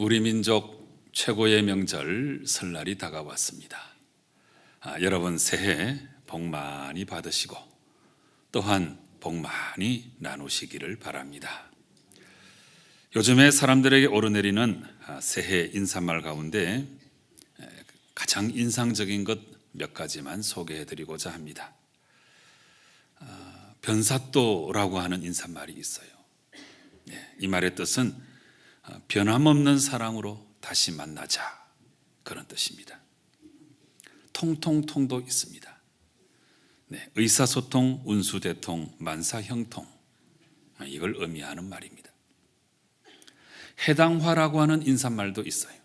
우리 민족 최고의 명절 설날이 다가왔습니다. 여러분 새해 복 많이 받으시고 또한 복 많이 나누시기를 바랍니다. 요즘에 사람들에게 오르내리는 새해 인사말 가운데 가장 인상적인 것 몇 가지만 소개해드리고자 합니다. 변사또라고 하는 인사말이 있어요. 이 말의 뜻은 변함없는 사랑으로 다시 만나자, 그런 뜻입니다. 통통통도 있습니다. 의사소통, 운수대통, 만사형통, 이걸 의미하는 말입니다. 해당화라고 하는 인사말도 있어요.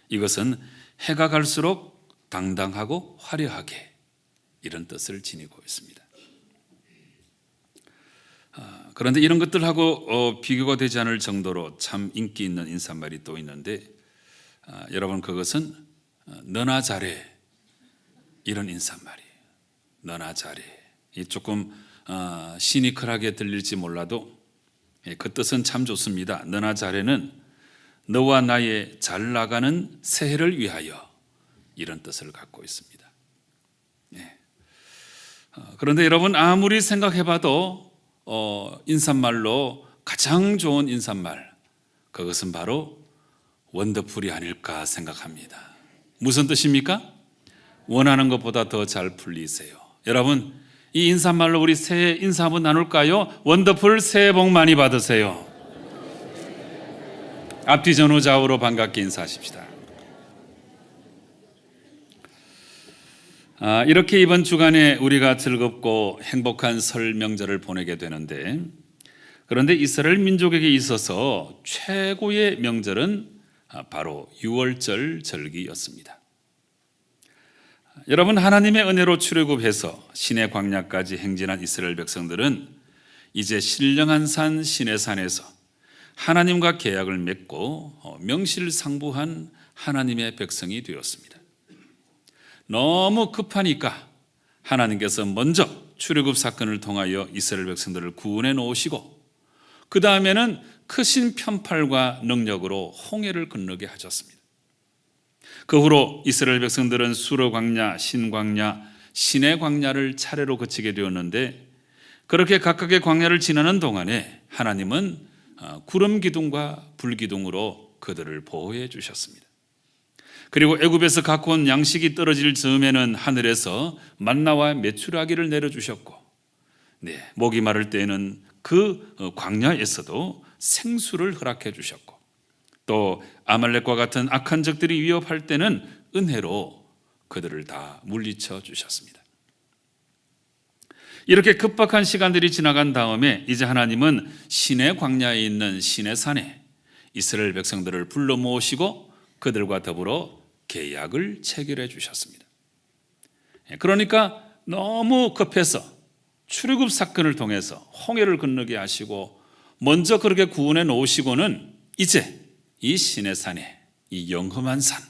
이것은 해가 갈수록 당당하고 화려하게, 이런 뜻을 지니고 있습니다. 그런데 이런 것들하고 비교가 되지 않을 정도로 참 인기 있는 인사말이 또 있는데, 여러분 그것은 너나 잘해, 이런 인사말이에요. 너나 잘해. 조금 시니컬하게 들릴지 몰라도 그 뜻은 참 좋습니다. 너나 잘해는 너와 나의 잘 나가는 새해를 위하여, 이런 뜻을 갖고 있습니다. 그런데 여러분 아무리 생각해봐도 인사말로 가장 좋은 인사말, 그것은 바로 원더풀이 아닐까 생각합니다. 무슨 뜻입니까? 원하는 것보다 더 잘 풀리세요. 여러분 이 인사말로 우리 새해 인사 한번 나눌까요? 원더풀 새해 복 많이 받으세요. 앞뒤 전후 좌우로 반갑게 인사하십시다. 이렇게 이번 주간에 우리가 즐겁고 행복한 설 명절을 보내게 되는데, 그런데 이스라엘 민족에게 있어서 최고의 명절은 바로 유월절 절기였습니다. 여러분 하나님의 은혜로 출애굽해서 시내 광야까지 행진한 이스라엘 백성들은 이제 신령한 산 시내산에서 하나님과 계약을 맺고 명실상부한 하나님의 백성이 되었습니다. 너무 급하니까 하나님께서 먼저 출애굽 사건을 통하여 이스라엘 백성들을 구원해 놓으시고, 그 다음에는 크신 편팔과 능력으로 홍해를 건너게 하셨습니다. 그 후로 이스라엘 백성들은 수르 광야, 신광야, 시내 광야를 차례로 거치게 되었는데, 그렇게 각각의 광야를 지나는 동안에 하나님은 구름 기둥과 불 기둥으로 그들을 보호해 주셨습니다. 그리고 애굽에서 갖고 온 양식이 떨어질 즈음에는 하늘에서 만나와 메추라기를 내려주셨고, 목이 마를 때에는 그 광야에서도 생수를 허락해 주셨고, 또 아말렉과 같은 악한 적들이 위협할 때는 은혜로 그들을 다 물리쳐 주셨습니다. 이렇게 급박한 시간들이 지나간 다음에 이제 하나님은 시내 광야에 있는 시내산에 이스라엘 백성들을 불러 모으시고 그들과 더불어 계약을 체결해 주셨습니다. 그러니까 너무 급해서 출애굽 사건을 통해서 홍해를 건너게 하시고 먼저 그렇게 구원해 놓으시고는 이제 이 시내산에, 이 영험한 산,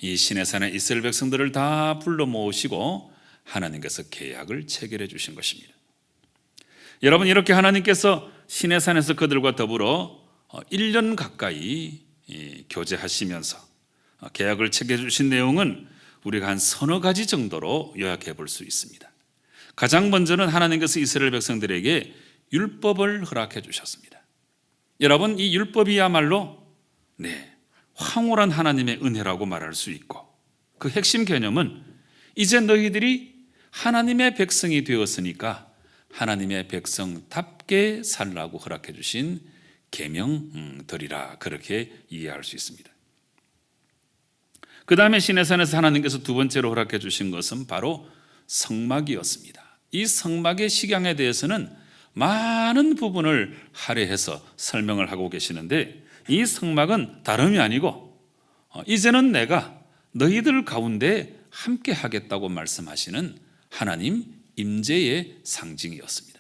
이 시내산에 이스라엘 백성들을 다 불러 모으시고 하나님께서 계약을 체결해 주신 것입니다. 여러분 이렇게 하나님께서 시내산에서 그들과 더불어 1년 가까이 교제하시면서 계약을 체결해 주신 내용은 우리가 한 서너 가지 정도로 요약해 볼 수 있습니다. 가장 먼저는 하나님께서 이스라엘 백성들에게 율법을 허락해 주셨습니다. 여러분 이 율법이야말로 황홀한 하나님의 은혜라고 말할 수 있고, 그 핵심 개념은 이제 너희들이 하나님의 백성이 되었으니까 하나님의 백성답게 살라고 허락해 주신 계명들이라, 그렇게 이해할 수 있습니다. 그 다음에 시내산에서 하나님께서 두 번째로 허락해 주신 것은 바로 성막이었습니다. 이 성막의 식양에 대해서는 많은 부분을 할애해서 설명을 하고 계시는데, 이 성막은 다름이 아니고 이제는 내가 너희들 가운데 함께 하겠다고 말씀하시는 하나님 임재의 상징이었습니다.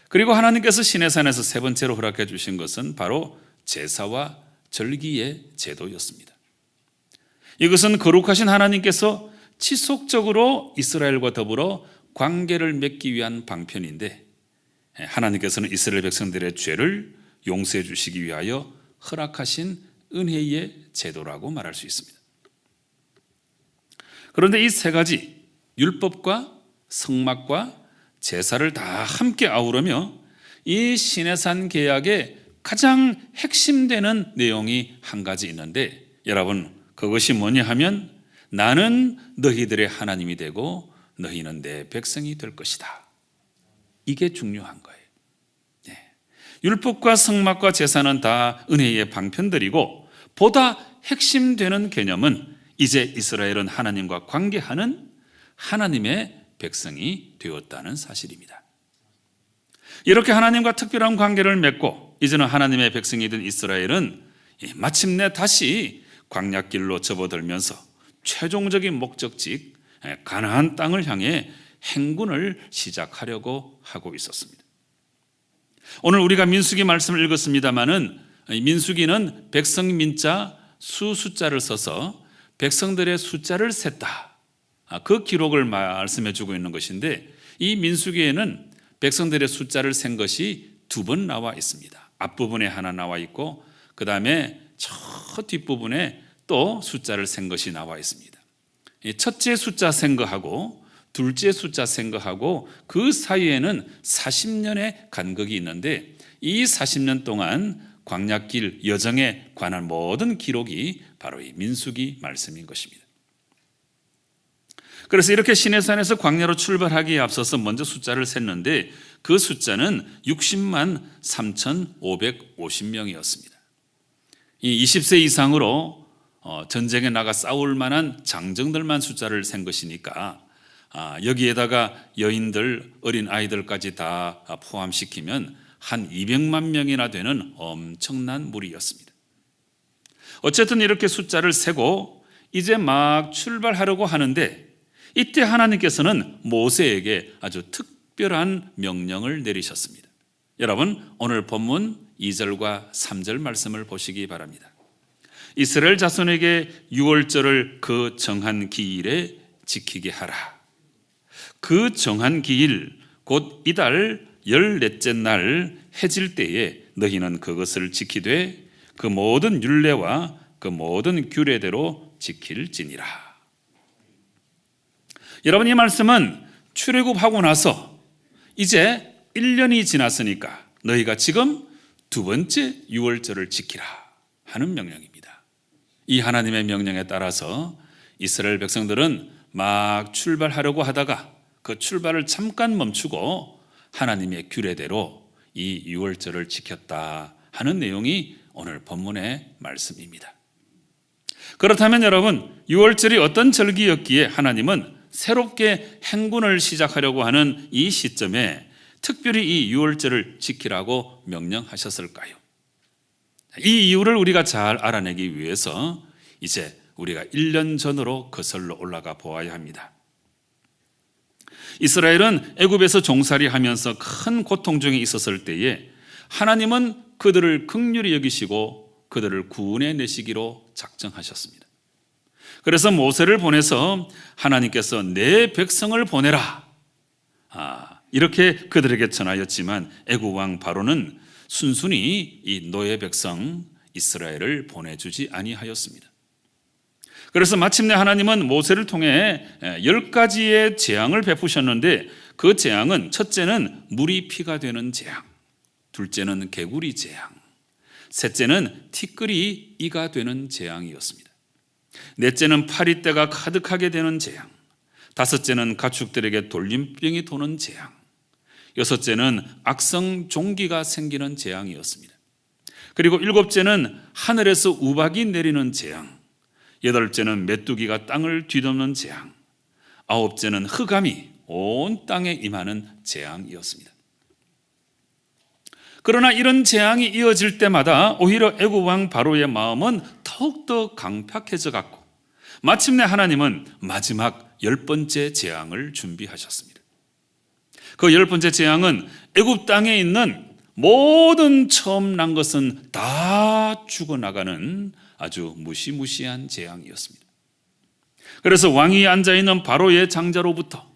그리고 하나님께서 시내산에서 세 번째로 허락해 주신 것은 바로 제사와 절기의 제도였습니다. 이것은 거룩하신 하나님께서 지속적으로 이스라엘과 더불어 관계를 맺기 위한 방편인데, 하나님께서는 이스라엘 백성들의 죄를 용서해 주시기 위하여 허락하신 은혜의 제도라고 말할 수 있습니다. 그런데 이 세 가지 율법과 성막과 제사를 다 함께 아우르며 이 시내산 계약의 가장 핵심되는 내용이 한 가지 있는데, 여러분, 그것이 뭐냐 하면 나는 너희들의 하나님이 되고 너희는 내 백성이 될 것이다. 이게 중요한 거예요. 율법과 성막과 제사는 다 은혜의 방편들이고, 보다 핵심되는 개념은 이제 이스라엘은 하나님과 관계하는 하나님의 백성이 되었다는 사실입니다. 이렇게 하나님과 특별한 관계를 맺고 이제는 하나님의 백성이 된 이스라엘은 마침내 다시 광야길로 접어들면서 최종적인 목적지 가나안 땅을 향해 행군을 시작하려고 하고 있었습니다. 오늘 우리가 민수기 말씀을 읽었습니다마는 민수기는 백성 민자 숫자를 써서 백성들의 숫자를 셌다, 그 기록을 말씀해 주고 있는 것인데, 이 민수기에는 백성들의 숫자를 센 것이 두 번 나와 있습니다. 앞부분에 하나 나와 있고 그 다음에 저 뒷부분에 또 숫자를 센 것이 나와 있습니다. 첫째 숫자 센 거하고 둘째 숫자 센 거하고 그 사이에는 40년의 간극이 있는데, 이 40년 동안 광야길 여정에 관한 모든 기록이 바로 이 민수기 말씀인 것입니다. 그래서 이렇게 시내산에서 광야로 출발하기에 앞서서 먼저 숫자를 셌는데, 그 숫자는 60만 3,550명이었습니다. 이 20세 이상으로 전쟁에 나가 싸울 만한 장정들만 숫자를 센 것이니까, 여기에다가 여인들, 어린 아이들까지 다 포함시키면 한 200만 명이나 되는 엄청난 무리였습니다. 어쨌든 이렇게 숫자를 세고 이제 막 출발하려고 하는데, 이때 하나님께서는 모세에게 아주 특별한 명령을 내리셨습니다. 여러분, 오늘 본문 2절과 3절 말씀을 보시기 바랍니다. 이스라엘 자손에게 유월절을 그 정한 기일에 지키게 하라. 그 정한 기일 곧 이달 14째 날 해질 때에 너희는 그것을 지키되 그 모든 율례와 그 모든 규례대로 지킬지니라. 여러분, 이 말씀은 출애굽하고 나서 이제 1년이 지났으니까 너희가 지금 두 번째 유월절을 지키라 하는 명령입니다. 이 하나님의 명령에 따라서 이스라엘 백성들은 막 출발하려고 하다가 그 출발을 잠깐 멈추고 하나님의 규례대로 이 유월절을 지켰다 하는 내용이 오늘 본문의 말씀입니다. 그렇다면 여러분, 유월절이 어떤 절기였기에 하나님은 새롭게 행군을 시작하려고 하는 이 시점에 특별히 이 유월절을 지키라고 명령하셨을까요? 이 이유를 우리가 잘 알아내기 위해서 이제 우리가 1년 전으로 거슬러 올라가 보아야 합니다. 이스라엘은 애굽에서 종살이하면서 큰 고통 중에 있었을 때에 하나님은 그들을 긍휼히 여기시고 그들을 구원해 내시기로 작정하셨습니다. 그래서 모세를 보내서 하나님께서 내 백성을 보내라, 이렇게 그들에게 전하였지만 애굽 왕 바로는 순순히 이 노예 백성 이스라엘을 보내주지 아니하였습니다. 그래서 마침내 하나님은 모세를 통해 10가지의 재앙을 베푸셨는데, 그 재앙은 첫째는 물이 피가 되는 재앙, 둘째는 개구리 재앙, 셋째는 티끌이 이가 되는 재앙이었습니다. 넷째는 파리떼가 가득하게 되는 재앙, 다섯째는 가축들에게 돌림병이 도는 재앙, 여섯째는 악성 종기가 생기는 재앙이었습니다. 그리고 일곱째는 하늘에서 우박이 내리는 재앙, 여덟째는 메뚜기가 땅을 뒤덮는 재앙, 아홉째는 흑암이 온 땅에 임하는 재앙이었습니다. 그러나 이런 재앙이 이어질 때마다 오히려 애굽 왕 바로의 마음은 더욱더 강팍해져 갔고, 마침내 하나님은 마지막 10번째 재앙을 준비하셨습니다. 그 10번째 재앙은 애굽 땅에 있는 모든 처음 난 것은 다 죽어나가는 아주 무시무시한 재앙이었습니다. 그래서 왕이 앉아있는 바로의 장자로부터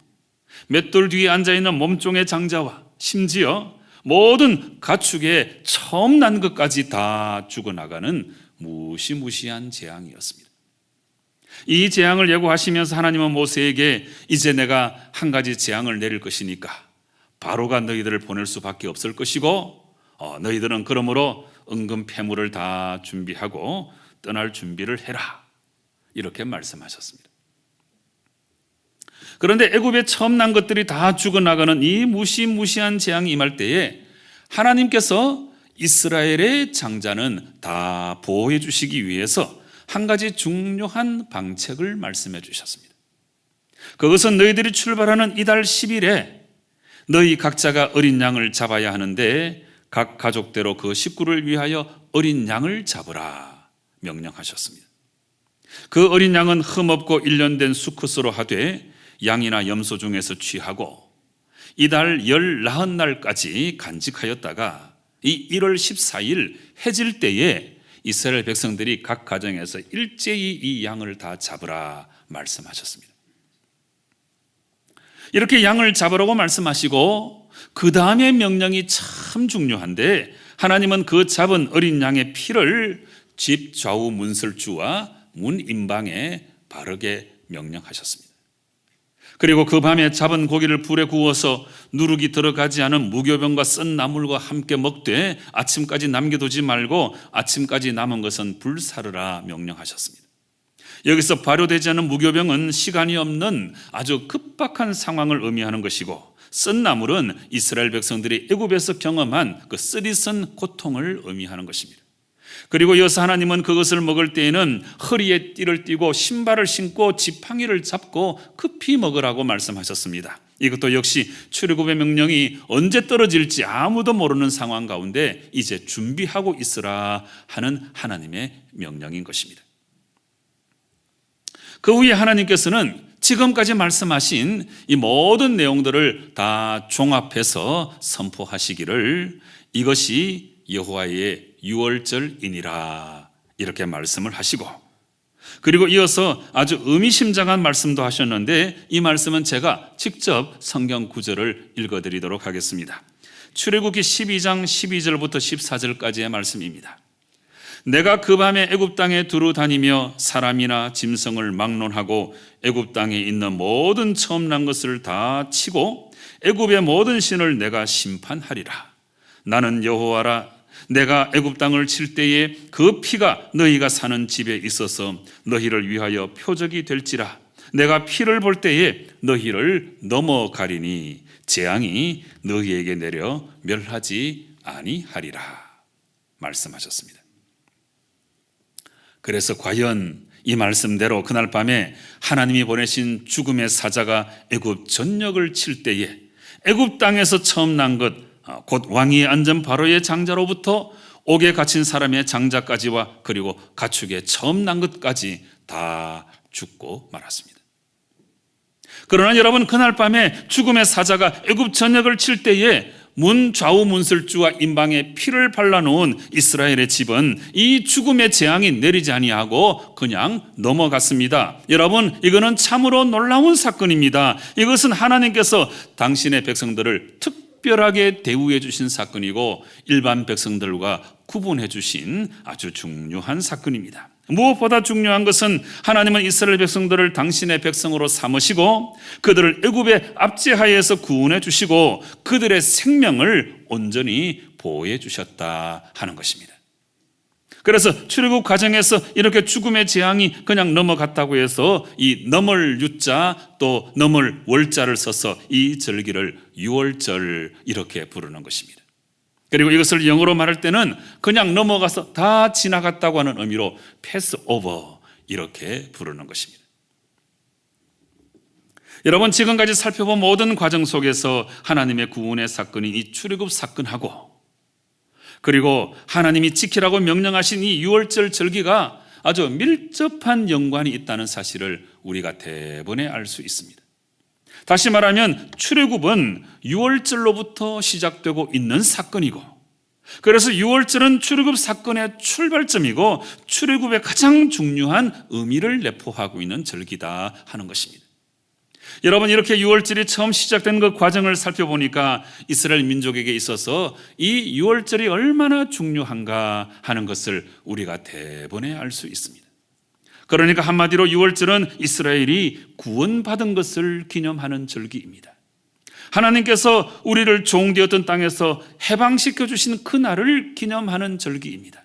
맷돌 뒤에 앉아있는 몸종의 장자와 심지어 모든 가축의 처음 난 것까지 다 죽어나가는 무시무시한 재앙이었습니다. 이 재앙을 예고하시면서 하나님은 모세에게 이제 내가 한 가지 재앙을 내릴 것이니까 바로가 너희들을 보낼 수밖에 없을 것이고 너희들은 그러므로 은금 패물을 다 준비하고 떠날 준비를 해라, 이렇게 말씀하셨습니다. 그런데 애굽에 처음 난 것들이 다 죽어나가는 이 무시무시한 재앙이 임할 때에 하나님께서 이스라엘의 장자는 다 보호해 주시기 위해서 한 가지 중요한 방책을 말씀해 주셨습니다. 그것은 너희들이 출발하는 이달 10일에 너희 각자가 어린 양을 잡아야 하는데 각 가족대로 그 식구를 위하여 어린 양을 잡으라 명령하셨습니다. 그 어린 양은 흠없고 1년 된 수컷으로 하되 양이나 염소 중에서 취하고 이달 19날까지 간직하였다가 이 1월 14일 해질 때에 이스라엘 백성들이 각 가정에서 일제히 이 양을 다 잡으라 말씀하셨습니다. 이렇게 양을 잡으라고 말씀하시고 그 다음의 명령이 참 중요한데, 하나님은 그 잡은 어린 양의 피를 집 좌우 문설주와 문 임방에 바르게 명령하셨습니다. 그리고 그 밤에 잡은 고기를 불에 구워서 누룩이 들어가지 않은 무교병과 썬 나물과 함께 먹되 아침까지 남겨두지 말고 아침까지 남은 것은 불사르라 명령하셨습니다. 여기서 발효되지 않은 무교병은 시간이 없는 아주 급박한 상황을 의미하는 것이고, 썬 나물은 이스라엘 백성들이 애굽에서 경험한 그 쓰리선 고통을 의미하는 것입니다. 그리고 이어서 하나님은 그것을 먹을 때에는 허리에 띠를 띠고 신발을 신고 지팡이를 잡고 급히 먹으라고 말씀하셨습니다. 이것도 역시 출애굽의 명령이 언제 떨어질지 아무도 모르는 상황 가운데 이제 준비하고 있으라 하는 하나님의 명령인 것입니다. 그 후에 하나님께서는 지금까지 말씀하신 이 모든 내용들을 다 종합해서 선포하시기를 이것이 여호와의 유월절이니라 이렇게 말씀을 하시고, 그리고 이어서 아주 의미심장한 말씀도 하셨는데 이 말씀은 제가 직접 성경 구절을 읽어드리도록 하겠습니다. 출애굽기 12장 12절부터 14절까지의 말씀입니다. 내가 그 밤에 애굽 땅에 두루 다니며 사람이나 짐승을 막론하고 애굽 땅에 있는 모든 처음 난 것을 다 치고 애굽의 모든 신을 내가 심판하리라. 나는 여호와라. 내가 애굽 땅을 칠 때에 그 피가 너희가 사는 집에 있어서 너희를 위하여 표적이 될지라. 내가 피를 볼 때에 너희를 넘어가리니 재앙이 너희에게 내려 멸하지 아니하리라 말씀하셨습니다. 그래서 과연 이 말씀대로 그날 밤에 하나님이 보내신 죽음의 사자가 애굽 전역을 칠 때에 애굽 땅에서 처음 난 것, 곧 왕위에 앉은 바로의 장자로부터 옥에 갇힌 사람의 장자까지와 그리고 가축의 처음 난 것까지 다 죽고 말았습니다. 그러나 여러분, 그날 밤에 죽음의 사자가 애굽 전역을 칠 때에 문 좌우 문설주와 임방에 피를 발라놓은 이스라엘의 집은 이 죽음의 재앙이 내리지 아니하고 그냥 넘어갔습니다. 여러분, 이거는 참으로 놀라운 사건입니다. 이것은 하나님께서 당신의 백성들을 특별하게 대우해 주신 사건이고 일반 백성들과 구분해 주신 아주 중요한 사건입니다. 무엇보다 중요한 것은 하나님은 이스라엘 백성들을 당신의 백성으로 삼으시고 그들을 애굽의 압제하에서 구원해 주시고 그들의 생명을 온전히 보호해 주셨다 하는 것입니다. 그래서 출애굽 과정에서 이렇게 죽음의 재앙이 그냥 넘어갔다고 해서 이 넘을 유자 또 넘을 월자를 써서 이 절기를 유월절 이렇게 부르는 것입니다. 그리고 이것을 영어로 말할 때는 그냥 넘어가서 다 지나갔다고 하는 의미로 패스오버 이렇게 부르는 것입니다. 여러분, 지금까지 살펴본 모든 과정 속에서 하나님의 구원의 사건인 이 출애굽 사건하고 그리고 하나님이 지키라고 명령하신 이 유월절 절기가 아주 밀접한 연관이 있다는 사실을 우리가 대번에 알 수 있습니다. 다시 말하면 출애굽은 유월절로부터 시작되고 있는 사건이고, 그래서 유월절은 출애굽 사건의 출발점이고 출애굽의 가장 중요한 의미를 내포하고 있는 절기다 하는 것입니다. 여러분, 이렇게 유월절이 처음 시작된 그 과정을 살펴보니까 이스라엘 민족에게 있어서 이 유월절이 얼마나 중요한가 하는 것을 우리가 대번에 알 수 있습니다. 그러니까 한마디로 유월절은 이스라엘이 구원받은 것을 기념하는 절기입니다. 하나님께서 우리를 종되었던 땅에서 해방시켜 주신 그날을 기념하는 절기입니다.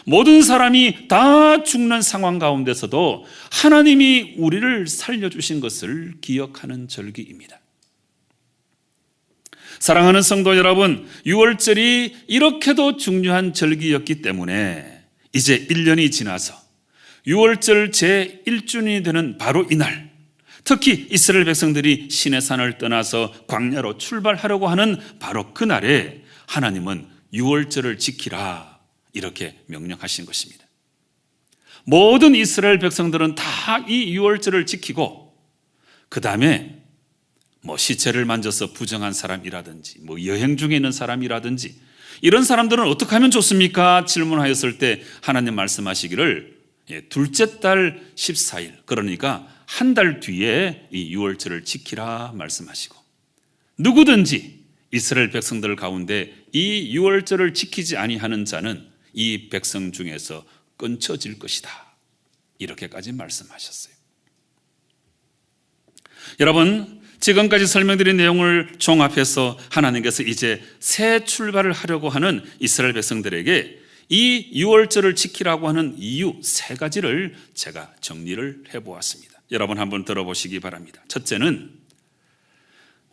모든 사람이 다 죽는 상황 가운데서도 하나님이 우리를 살려주신 것을 기억하는 절기입니다. 사랑하는 성도 여러분, 유월절이 이렇게도 중요한 절기였기 때문에 이제 1년이 지나서 유월절 제1주년이 되는 바로 이날, 특히 이스라엘 백성들이 시내산을 떠나서 광야로 출발하려고 하는 바로 그날에 하나님은 유월절을 지키라 이렇게 명령하신 것입니다. 모든 이스라엘 백성들은 다 이 유월절을 지키고 그 다음에 시체를 만져서 부정한 사람이라든지 여행 중에 있는 사람이라든지 이런 사람들은 어떻게 하면 좋습니까? 질문하였을 때 하나님 말씀하시기를 둘째 달 14일, 그러니까 한 달 뒤에 이 유월절을 지키라 말씀하시고, 누구든지 이스라엘 백성들 가운데 이 유월절을 지키지 아니하는 자는 이 백성 중에서 끊쳐질 것이다, 이렇게까지 말씀하셨어요. 여러분, 지금까지 설명드린 내용을 종합해서 하나님께서 이제 새 출발을 하려고 하는 이스라엘 백성들에게 이 유월절을 지키라고 하는 이유 3가지를 제가 정리를 해보았습니다. 여러분 한번 들어보시기 바랍니다. 첫째는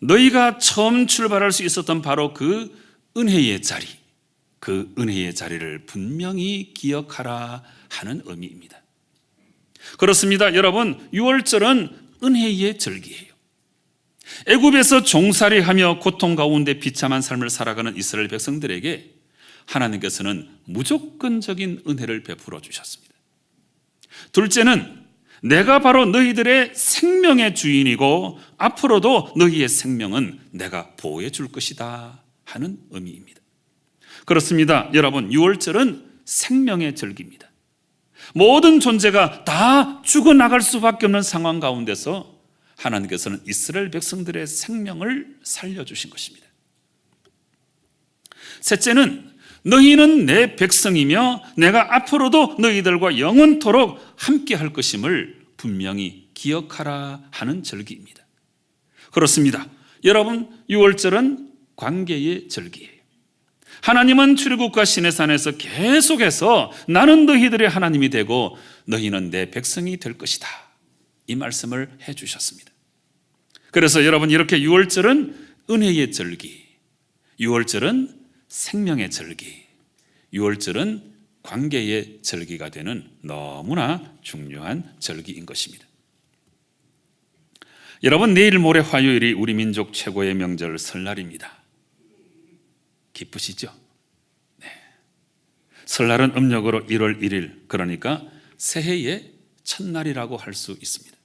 너희가 처음 출발할 수 있었던 바로 그 은혜의 자리, 그 은혜의 자리를 분명히 기억하라 하는 의미입니다. 그렇습니다. 여러분, 유월절은 은혜의 절기예요. 애굽에서 종살이하며 고통 가운데 비참한 삶을 살아가는 이스라엘 백성들에게 하나님께서는 무조건적인 은혜를 베풀어 주셨습니다. 둘째는 내가 바로 너희들의 생명의 주인이고 앞으로도 너희의 생명은 내가 보호해 줄 것이다 하는 의미입니다. 그렇습니다. 여러분, 유월절은 생명의 절기입니다. 모든 존재가 다 죽어나갈 수밖에 없는 상황 가운데서 하나님께서는 이스라엘 백성들의 생명을 살려주신 것입니다. 셋째는 너희는 내 백성이며 내가 앞으로도 너희들과 영원토록 함께 할 것임을 분명히 기억하라 하는 절기입니다. 그렇습니다. 여러분, 유월절은 관계의 절기예요. 하나님은 출애굽과 시내산에서 계속해서 나는 너희들의 하나님이 되고 너희는 내 백성이 될 것이다, 이 말씀을 해주셨습니다. 그래서 여러분, 이렇게 유월절은 은혜의 절기, 유월절은 생명의 절기, 유월절은 관계의 절기가 되는 너무나 중요한 절기인 것입니다. 여러분, 내일 모레 화요일이 우리 민족 최고의 명절 설날입니다. 기쁘시죠? 네. 설날은 음력으로 1월 1일, 그러니까 새해의 첫날이라고 할 수 있습니다.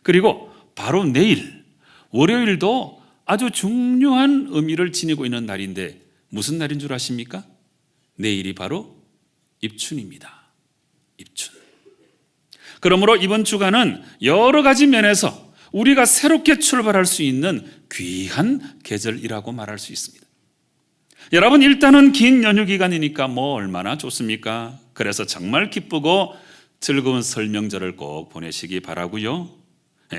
그리고 바로 내일 월요일도 아주 중요한 의미를 지니고 있는 날인데 무슨 날인 줄 아십니까? 내일이 바로 입춘입니다. 입춘. 그러므로 이번 주간은 여러 가지 면에서 우리가 새롭게 출발할 수 있는 귀한 계절이라고 말할 수 있습니다. 여러분, 일단은 긴 연휴 기간이니까 얼마나 좋습니까? 그래서 정말 기쁘고 즐거운 설 명절을 꼭 보내시기 바라고요.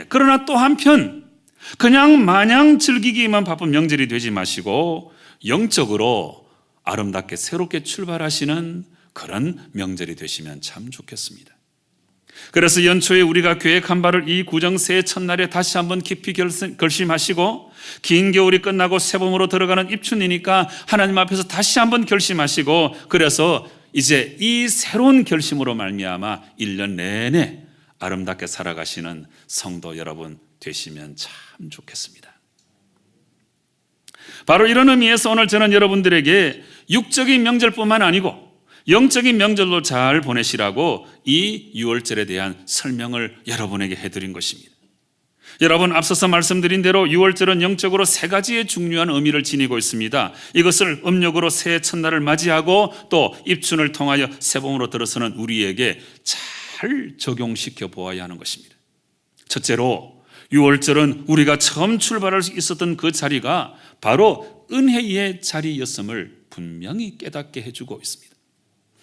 그러나 또 한편 그냥 마냥 즐기기만 바쁜 명절이 되지 마시고 영적으로 아름답게 새롭게 출발하시는 그런 명절이 되시면 참 좋겠습니다. 그래서 연초에 우리가 계획한 바를 이 구정 새해 첫날에 다시 한번 깊이 결심하시고, 긴 겨울이 끝나고 새봄으로 들어가는 입춘이니까 하나님 앞에서 다시 한번 결심하시고, 그래서 이제 이 새로운 결심으로 말미암아 1년 내내 아름답게 살아가시는 성도 여러분 되시면 참 좋겠습니다. 바로 이런 의미에서 오늘 저는 여러분들에게 육적인 명절뿐만 아니고 영적인 명절로 잘 보내시라고 이 유월절에 대한 설명을 여러분에게 해드린 것입니다. 여러분, 앞서서 말씀드린 대로 유월절은 영적으로 3가지의 중요한 의미를 지니고 있습니다. 이것을 음력으로 새해 첫날을 맞이하고 또 입춘을 통하여 새봄으로 들어서는 우리에게 잘 적용시켜 보아야 하는 것입니다. 첫째로, 6월절은 우리가 처음 출발할 수 있었던 그 자리가 바로 은혜의 자리였음을 분명히 깨닫게 해주고 있습니다.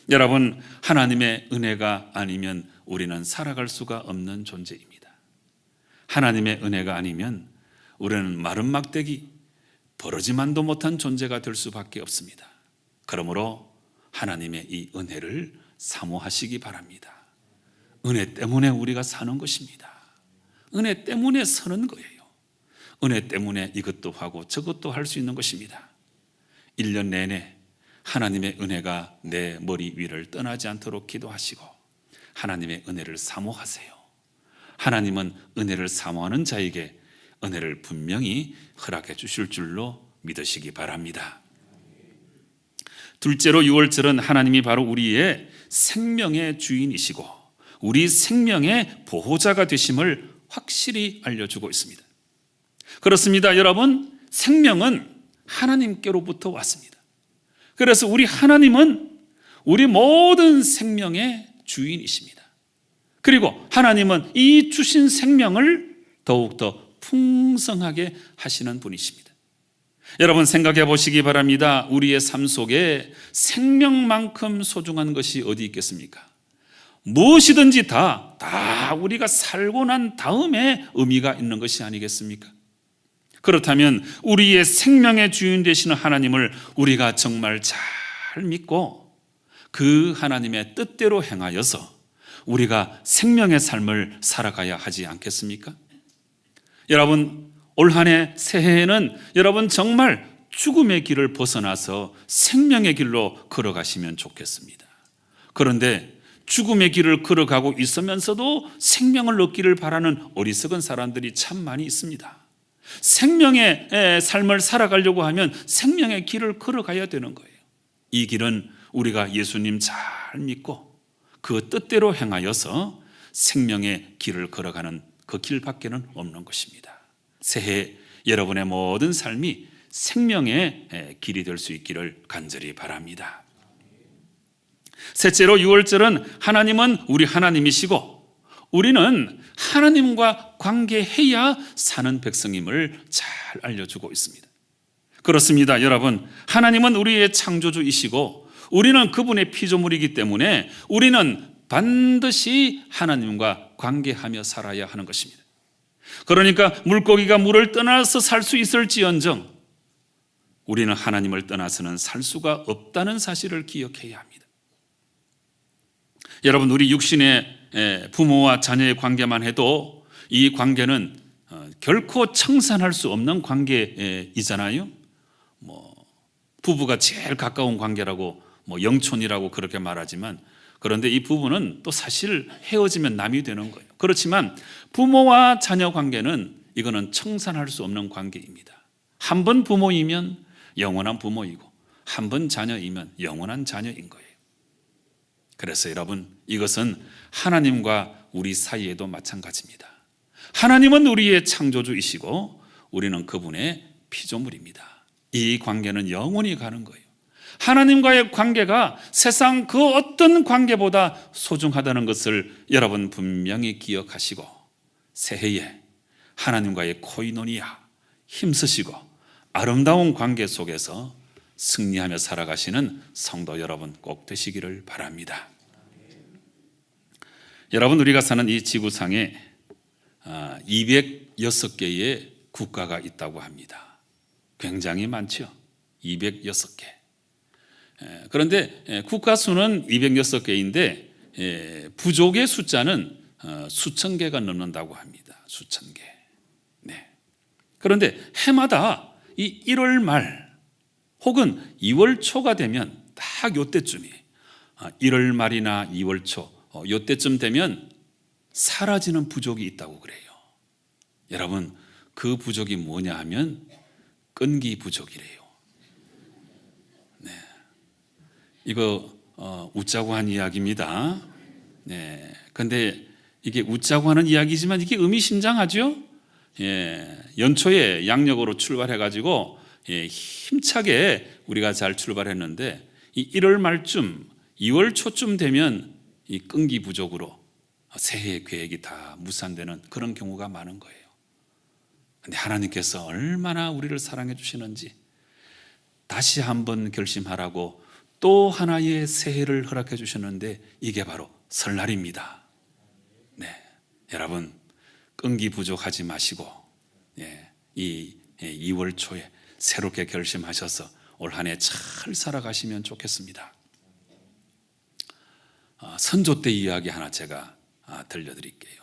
여러분, 하나님의 은혜가 아니면 우리는 살아갈 수가 없는 존재입니다. 하나님의 은혜가 아니면 우리는 마른 막대기, 버러지만도 못한 존재가 될 수밖에 없습니다. 그러므로 하나님의 이 은혜를 사모하시기 바랍니다. 은혜 때문에 우리가 사는 것입니다. 은혜 때문에 서는 거예요. 은혜 때문에 이것도 하고 저것도 할 수 있는 것입니다. 1년 내내 하나님의 은혜가 내 머리 위를 떠나지 않도록 기도하시고 하나님의 은혜를 사모하세요. 하나님은 은혜를 사모하는 자에게 은혜를 분명히 허락해 주실 줄로 믿으시기 바랍니다. 둘째로 6월절은 하나님이 바로 우리의 생명의 주인이시고 우리 생명의 보호자가 되심을 확실히 알려주고 있습니다. 그렇습니다. 여러분, 생명은 하나님께로부터 왔습니다. 그래서 우리 하나님은 우리 모든 생명의 주인이십니다. 그리고 하나님은 이 주신 생명을 더욱더 풍성하게 하시는 분이십니다. 여러분, 생각해 보시기 바랍니다. 우리의 삶 속에 생명만큼 소중한 것이 어디 있겠습니까? 무엇이든지 다 우리가 살고 난 다음에 의미가 있는 것이 아니겠습니까? 그렇다면 우리의 생명의 주인 되시는 하나님을 우리가 정말 잘 믿고 그 하나님의 뜻대로 행하여서 우리가 생명의 삶을 살아가야 하지 않겠습니까? 여러분, 올 한 해 새해에는 여러분 정말 죽음의 길을 벗어나서 생명의 길로 걸어가시면 좋겠습니다. 그런데 죽음의 길을 걸어가고 있으면서도 생명을 얻기를 바라는 어리석은 사람들이 참 많이 있습니다. 생명의 삶을 살아가려고 하면 생명의 길을 걸어가야 되는 거예요. 이 길은 우리가 예수님 잘 믿고 그 뜻대로 행하여서 생명의 길을 걸어가는 그 길밖에는 없는 것입니다. 새해 여러분의 모든 삶이 생명의 길이 될 수 있기를 간절히 바랍니다. 셋째로 6월절은 하나님은 우리 하나님이시고 우리는 하나님과 관계해야 사는 백성임을 잘 알려주고 있습니다. 그렇습니다. 여러분, 하나님은 우리의 창조주이시고 우리는 그분의 피조물이기 때문에 우리는 반드시 하나님과 관계하며 살아야 하는 것입니다. 그러니까 물고기가 물을 떠나서 살 수 있을지언정 우리는 하나님을 떠나서는 살 수가 없다는 사실을 기억해야 합니다. 여러분, 우리 육신의 부모와 자녀의 관계만 해도 이 관계는 결코 청산할 수 없는 관계이잖아요. 부부가 제일 가까운 관계라고 영촌이라고 그렇게 말하지만 그런데 이 부부는 또 사실 헤어지면 남이 되는 거예요. 그렇지만 부모와 자녀 관계는 이거는 청산할 수 없는 관계입니다. 한 번 부모이면 영원한 부모이고 한 번 자녀이면 영원한 자녀인 거예요. 그래서 여러분, 이것은 하나님과 우리 사이에도 마찬가지입니다. 하나님은 우리의 창조주이시고 우리는 그분의 피조물입니다. 이 관계는 영원히 가는 거예요. 하나님과의 관계가 세상 그 어떤 관계보다 소중하다는 것을 여러분 분명히 기억하시고 새해에 하나님과의 코이노니아 힘쓰시고 아름다운 관계 속에서 승리하며 살아가시는 성도 여러분 꼭 되시기를 바랍니다. 여러분, 우리가 사는 이 지구상에 206개의 국가가 있다고 합니다. 굉장히 많죠. 206개. 그런데 국가 수는 206개인데 부족의 숫자는 수천 개가 넘는다고 합니다. 수천 개. 네. 그런데 해마다 이 1월 말 혹은 2월 초가 되면 딱 요때쯤이에요. 1월 말이나 2월 초 요때쯤 되면 사라지는 부족이 있다고 그래요. 여러분, 그 부족이 뭐냐 하면 끈기 부족이래요. 네. 이거 웃자고 한 이야기입니다. 네. 근데 이게 웃자고 하는 이야기지만 이게 의미심장하죠? 예. 연초에 양력으로 출발해가지고 힘차게 우리가 잘 출발했는데 이 1월 말쯤 2월 초쯤 되면 이 끈기 부족으로 새해 계획이 다 무산되는 그런 경우가 많은 거예요. 근데 하나님께서 얼마나 우리를 사랑해 주시는지 다시 한번 결심하라고 또 하나의 새해를 허락해 주셨는데 이게 바로 설날입니다. 네, 여러분 끈기 부족하지 마시고 이 2월 초에 새롭게 결심하셔서 올 한 해 잘 살아가시면 좋겠습니다. 선조 때 이야기 하나 제가 들려드릴게요.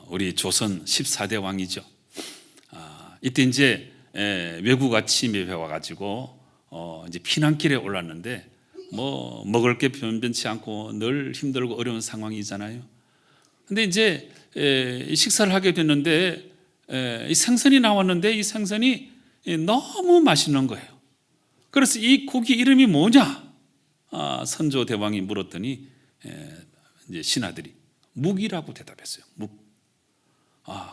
우리 조선 14대 왕이죠. 이때 이제 외구가 침입해 와가지고 이제 피난길에 올랐는데 뭐 먹을 게 변변치 않고 늘 힘들고 어려운 상황이잖아요. 근데 이제 식사를 하게 됐는데 이 생선이 나왔는데 이 생선이 너무 맛있는 거예요. 그래서 이 고기 이름이 뭐냐? 선조 대왕이 물었더니 이제 신하들이 묵이라고 대답했어요. 묵.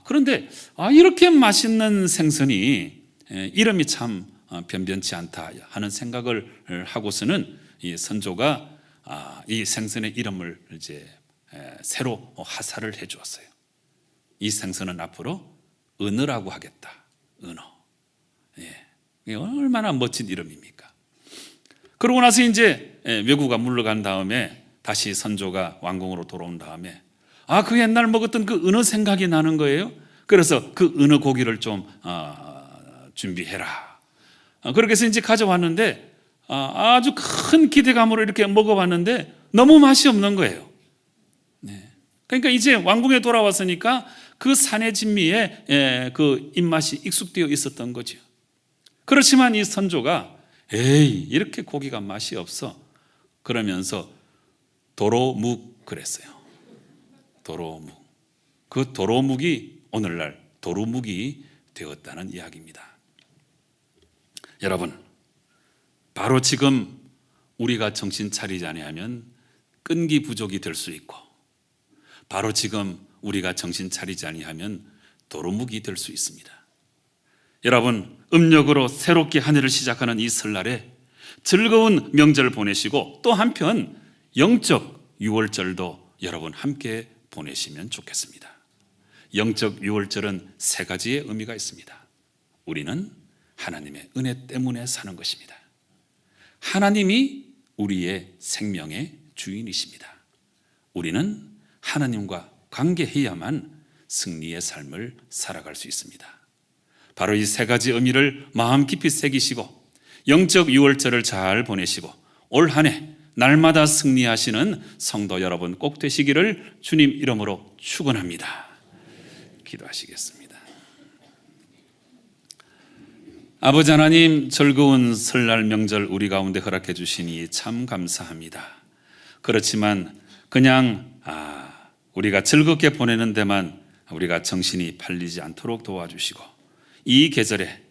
그런데 이렇게 맛있는 생선이 이름이 참 변변치 않다 하는 생각을 하고서는 이 선조가 이 생선의 이름을 이제 새로 하사를 해 주었어요. 이 생선은 앞으로 은어라고 하겠다. 은어. 얼마나 멋진 이름입니까? 그러고 나서 이제 외구가 물러간 다음에 다시 선조가 왕궁으로 돌아온 다음에 그 옛날 먹었던 그 은어 생각이 나는 거예요. 그래서 그 은어 고기를 좀 준비해라. 그렇게 해서 이제 가져왔는데 아주 큰 기대감으로 이렇게 먹어봤는데 너무 맛이 없는 거예요. 그러니까 이제 왕궁에 돌아왔으니까 그 산의 진미에 그 입맛이 익숙되어 있었던 거죠. 그렇지만 이 선조가 이렇게 고기가 맛이 없어 그러면서 도로묵 그랬어요. 도로묵. 그 도로묵이 오늘날 도루묵이 되었다는 이야기입니다. 여러분, 바로 지금 우리가 정신 차리지 아니하면 끈기 부족이 될 수 있고, 바로 지금 우리가 정신 차리지 아니하면 도루묵이 될 수 있습니다. 여러분, 음력으로 새롭게 한 해를 시작하는 이 설날에 즐거운 명절 보내시고 또 한편 영적 유월절도 여러분 함께 보내시면 좋겠습니다. 영적 유월절은 세 가지의 의미가 있습니다. 우리는 하나님의 은혜 때문에 사는 것입니다. 하나님이 우리의 생명의 주인이십니다. 우리는 하나님과 관계해야만 승리의 삶을 살아갈 수 있습니다. 바로 이 세 가지 의미를 마음 깊이 새기시고 영적 유월절을 잘 보내시고 올 한 해 날마다 승리하시는 성도 여러분 꼭 되시기를 주님 이름으로 축원합니다. 기도하시겠습니다. 아버지 하나님, 즐거운 설날 명절 우리 가운데 허락해 주시니 참 감사합니다. 그렇지만 그냥 우리가 즐겁게 보내는 데만 우리가 정신이 팔리지 않도록 도와주시고 이 계절에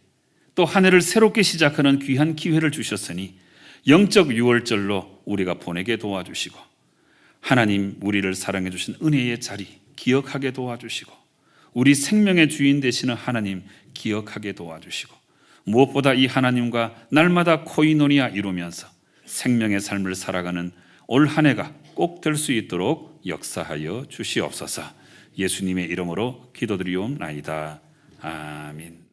또 한 해를 새롭게 시작하는 귀한 기회를 주셨으니 영적 유월절로 우리가 보내게 도와주시고 하나님 우리를 사랑해 주신 은혜의 자리 기억하게 도와주시고 우리 생명의 주인 되시는 하나님 기억하게 도와주시고 무엇보다 이 하나님과 날마다 코이노니아 이루면서 생명의 삶을 살아가는 올 한 해가 꼭 될 수 있도록 역사하여 주시옵소서. 예수님의 이름으로 기도드리옵나이다. 아멘.